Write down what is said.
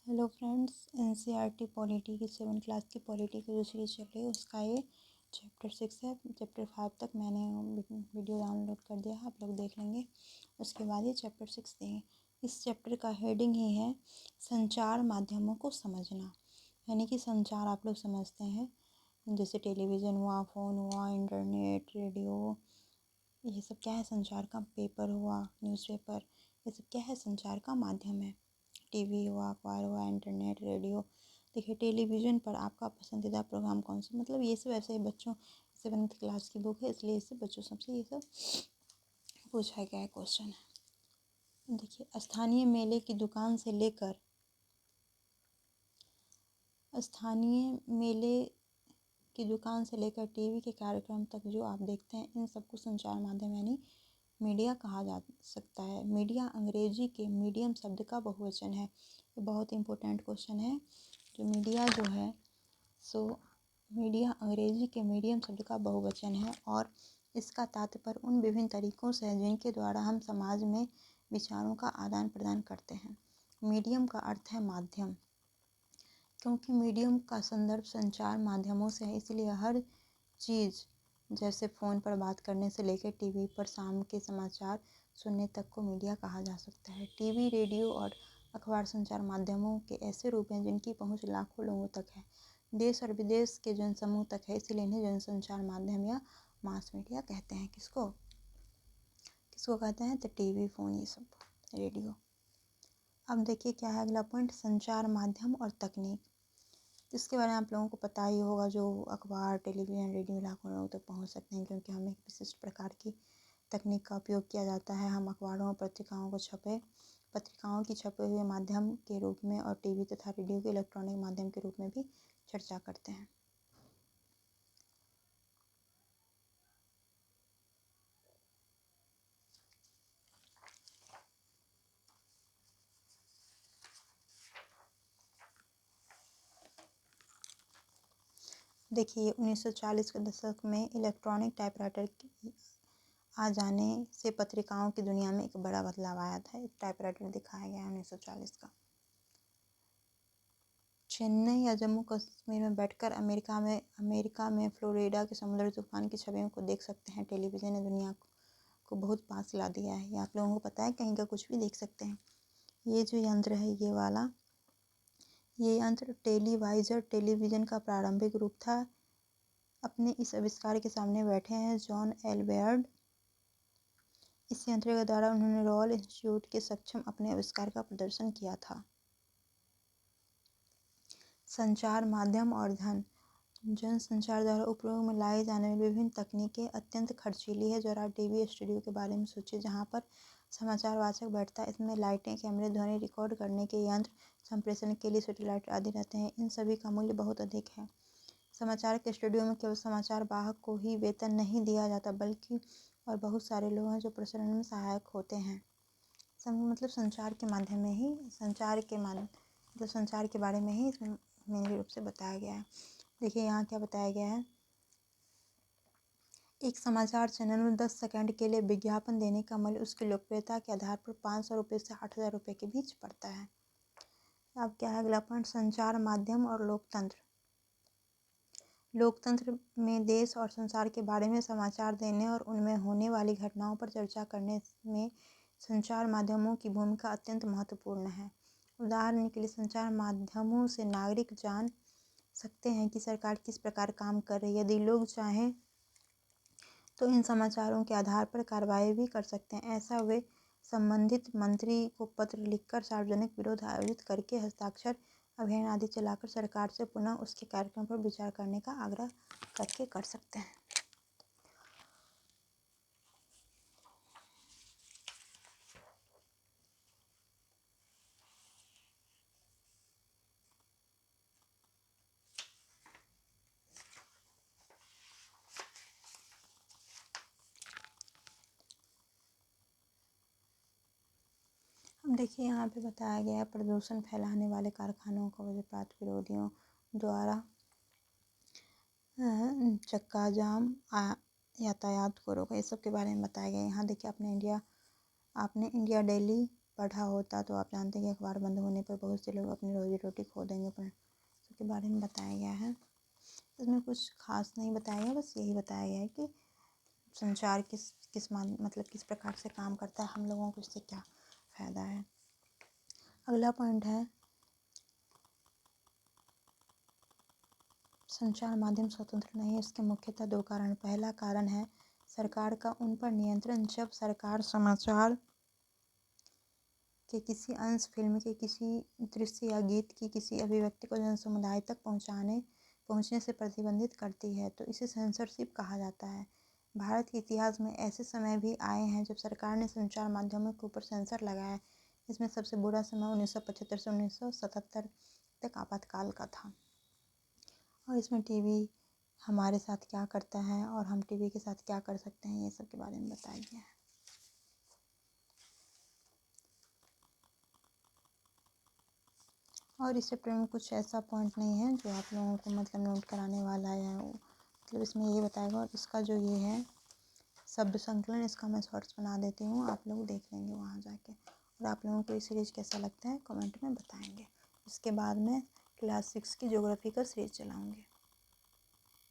Hello friends, NCERT polity की 7 class की polity की जो सीरीज चल रही है उसका ये चैप्टर 6 है। चैप्टर 5 तक मैंने वीडियो डाउनलोड कर दिया है, आप लोग देख लेंगे। उसके बाद ये चैप्टर 6 देंगे। इस चैप्टर का हेडिंग ही है संचार माध्यमों को समझना। यानी कि संचार आप लोग समझते हैं, जैसे टेलीविज़न हुआ, फ़ोन हुआ, इंटरनेट, रेडियो, ये सब क्या है संचार का। पेपर हुआ, न्यूज़पेपर, ये सब क्या है संचार का माध्यम है। टीवी हुआ, अखबार हुआ, इंटरनेट, रेडियो। देखिए, टेलीविज़न पर आपका पसंदीदा प्रोग्राम कौन सा, मतलब ये सब ऐसे ही बच्चों 7th क्लास की बुक है, इसलिए इससे बच्चों सबसे ये सब पूछा गया है क्वेश्चन है। देखिए, स्थानीय मेले की दुकान से लेकर टीवी के कार्यक्रम तक जो आप देखते हैं, इन सबको संचार माध्यम यानी मीडिया कहा जा सकता है। मीडिया अंग्रेजी के मीडियम शब्द का बहुवचन है। ये बहुत इंपॉर्टेंट क्वेश्चन है। जो मीडिया जो है मीडिया अंग्रेजी के मीडियम शब्द का बहुवचन है और इसका तात्पर्य उन विभिन्न तरीकों से है जिनके द्वारा हम समाज में विचारों का आदान प्रदान करते हैं। मीडियम का अर्थ है माध्यम। क्योंकि मीडियम का संदर्भ संचार माध्यमों से है, इसलिए हर चीज़ जैसे फ़ोन पर बात करने से लेकर टीवी पर शाम के समाचार सुनने तक को मीडिया कहा जा सकता है। टीवी, रेडियो और अखबार संचार माध्यमों के ऐसे रूप हैं जिनकी पहुंच लाखों लोगों तक है, देश और विदेश के जनसमूह तक है, इसलिए इन्हें जनसंचार माध्यम या मास मीडिया कहते हैं। किसको किसको कहते हैं? तो टीवी, फ़ोन, ये सब, रेडियो। अब देखिए क्या है अगला पॉइंट, संचार माध्यम और तकनीक। इसके बारे में आप लोगों को पता ही होगा। जो अखबार, टेलीविज़न, रेडियो लाखों लोगों तक पहुंच सकते हैं, क्योंकि हमें एक विशिष्ट प्रकार की तकनीक का उपयोग किया जाता है। हम अखबारों और पत्रिकाओं की छपे हुए माध्यम के रूप में और टीवी तथा रेडियो के इलेक्ट्रॉनिक माध्यम के रूप में भी चर्चा करते हैं। देखिए, 1940 के दशक में इलेक्ट्रॉनिक टाइपराइटर की आ जाने से पत्रिकाओं की दुनिया में एक बड़ा बदलाव आया था। एक टाइपराइटर दिखाया गया 1940 का। चेन्नई या जम्मू कश्मीर में बैठकर अमेरिका में फ्लोरिडा के समुद्री तूफान की छवियों को देख सकते हैं। टेलीविज़न ने दुनिया को बहुत पास ला दिया है। ये आप लोगों को पता है, कहीं का कुछ भी देख सकते हैं। ये जो यंत्र है, ये यंत्र टेलीवाइजर टेलीविज़न का प्रारंभिक रूप था। अपने इस आविष्कार के सामने बैठे हैं जॉन एल बेयर्ड। इस यंत्र के द्वारा उन्होंने रॉयल इंस्टीट्यूट के समक्ष अपने आविष्कार का प्रदर्शन किया था। संचार माध्यम और धन। जनसंचार द्वारा उपयोग में लाई जाने वाली विभिन्न तकनीकें अत्यंत खर्चीली है। जरा टीवी स्टूडियो के बारे में सोचिए, जहाँ पर समाचार वाचक बैठता है। इसमें लाइटें, कैमरे, ध्वनि रिकॉर्ड करने के यंत्र, संप्रेषण के लिए सैटेलाइट आदि रहते हैं। इन सभी का मूल्य बहुत अधिक है। समाचार के स्टूडियो में केवल समाचार वाहक को ही वेतन नहीं दिया जाता, बल्कि और बहुत सारे लोग हैं जो प्रसारण में सहायक होते हैं। मतलब संचार के माध्यम में ही संचार के बारे में ही इसमें मेन रूप से बताया गया है। देखिए यहाँ क्या बताया गया है। एक समाचार चैनल में 10 सेकंड के लिए विज्ञापन देने का मूल्य उसकी लोकप्रियता के आधार पर 500 रुपये से 8,000 रुपये के बीच पड़ता है। अब क्या है अगला पॉइंट, संचार माध्यम और लोकतंत्र। लोकतंत्र में देश और संसार के बारे में समाचार देने और उनमें होने वाली घटनाओं पर चर्चा करने में संचार माध्यमों की भूमिका अत्यंत महत्वपूर्ण है। उदाहरण के लिए, संचार माध्यमों से नागरिक जान सकते हैं कि सरकार किस प्रकार काम कर रही है। यदि लोग चाहें तो इन समाचारों के आधार पर कार्रवाई भी कर सकते हैं। ऐसा वे संबंधित मंत्री को पत्र लिखकर, सार्वजनिक विरोध आयोजित करके, हस्ताक्षर अभियान आदि चलाकर सरकार से पुनः उसके कार्यक्रम पर विचार करने का आग्रह करके कर सकते हैं। अब देखिए यहाँ पे बताया गया है, प्रदूषण फैलाने वाले कारखानों को वज्रपात विरोधियों द्वारा चक्का जाम, यातायात को रोका, ये सब के बारे में बताया गया है। यहाँ देखिए आपने इंडिया डेली पढ़ा होता तो आप जानते हैं कि अखबार बंद होने पर बहुत से लोग अपनी रोजी रोटी खो देंगे, पर इसके बारे में बताया गया है। इसमें कुछ खास नहीं बताया गया, बस यही बताया गया है कि संचार किस प्रकार से काम करता है, हम लोगों को इससे क्या फ़ायदा है। अगला पॉइंट है संचार माध्यम स्वतंत्र नहीं है। इसके मुख्यतः 2 कारण। पहला कारण है सरकार का उन पर नियंत्रण। जब सरकार समाचार के किसी अंश, फिल्म के किसी दृश्य या गीत की किसी अभिव्यक्ति को जनसमुदाय तक पहुंचने से प्रतिबंधित करती है तो इसे सेंसरशिप कहा जाता है। भारत के इतिहास में ऐसे समय भी आए हैं जब सरकार ने संचार माध्यमों के ऊपर सेंसर लगाया। इसमें सबसे बुरा समय 1975 से 1977 तक आपातकाल का था। और इसमें टीवी हमारे साथ क्या करता है और हम टीवी के साथ क्या कर सकते हैं, ये सब के बारे में बताया गया है। और इस चैप्टर में कुछ ऐसा पॉइंट नहीं है जो आप लोगों को नोट कराने वाला है, इसमें यही बताएगा। और इसका जो ये है शब्द संकलन, इसका मैं शॉर्ट्स बना देती हूँ, आप लोग देख लेंगे वहाँ जाके। और आप लोगों को ये सीरीज कैसा लगता है कमेंट में बताएंगे। इसके बाद में क्लास 6 की ज्योग्राफी का सीरीज चलाऊँगी।